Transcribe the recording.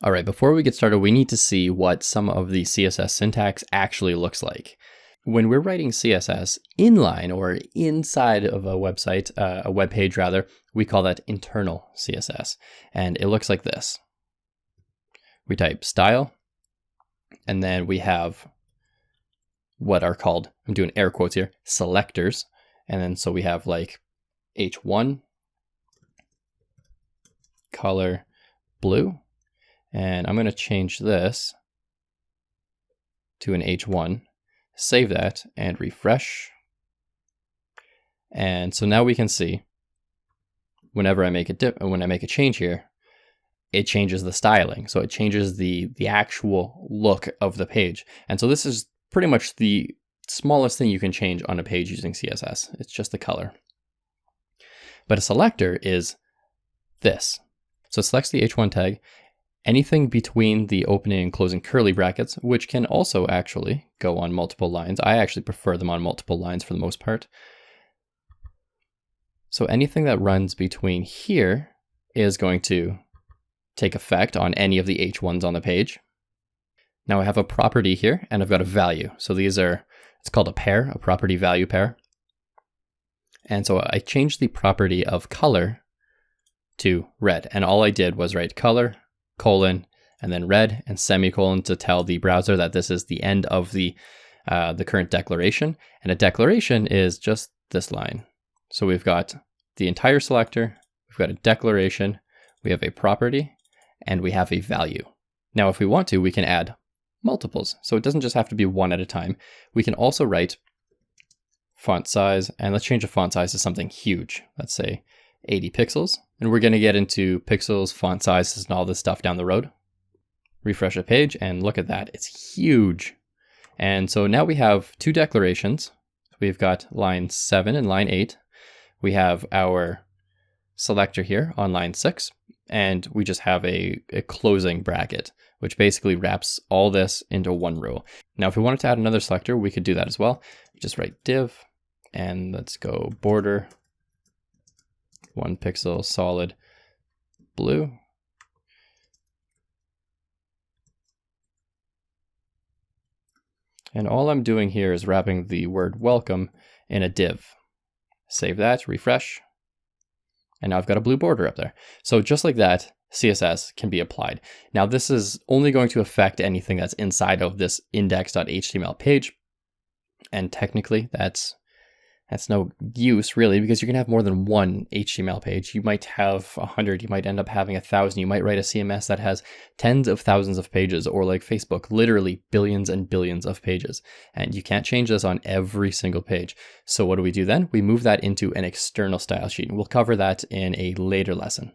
All right, before we get started, we need to see what some of the CSS syntax actually looks like. When we're writing CSS inline or inside of a website, a web page rather, we call that internal CSS. And it looks like this. We type style, and then we have what are called, I'm doing air quotes here, selectors. And then so we have like H1, color blue. And I'm going to change this to an H1, save that and refresh. And so now we can see whenever I make a change here, it changes the styling. So it changes the actual look of the page. And so this is pretty much the smallest thing you can change on a page using CSS. It's just the color. But a selector is this. So it selects the H1 tag, anything between the opening and closing curly brackets, which can also actually go on multiple lines. I actually prefer them on multiple lines for the most part. So anything that runs between here is going to take effect on any of the H1s on the page. Now I have a property here and I've got a value. So these are, it's called a pair, a property value pair. And so I changed the property of color to red. And all I did was write color, colon, and then red and semicolon to tell the browser that this is the end of the current declaration. And a declaration is just this line. So we've got the entire selector, we've got a declaration, we have a property, and we have a value. Now, if we want to, we can add multiples. So it doesn't just have to be one at a time. We can also write font size, and let's change the font size to something huge. Let's say 80 pixels. And we're going to get into pixels, font sizes, and all this stuff down the road. Refresh the page and look at that. It's huge. And so now we have two declarations. We've got line 7 and line 8. We have our selector here on line 6. And we just have a closing bracket, which basically wraps all this into one row. Now, if we wanted to add another selector, we could do that as well. Just write div, and let's go border, 1 pixel solid blue. And all I'm doing here is wrapping the word welcome in a div. Save that, refresh. And now I've got a blue border up there. So just like that, CSS can be applied. Now this is only going to affect anything that's inside of this index.html page. And technically that's no use really, because you can have more than one HTML page. You might have 100, you might end up having 1,000. You might write a CMS that has tens of thousands of pages, or like Facebook, literally billions and billions of pages. And you can't change this on every single page. So what do we do then? We move that into an external style sheet. And we'll cover that in a later lesson.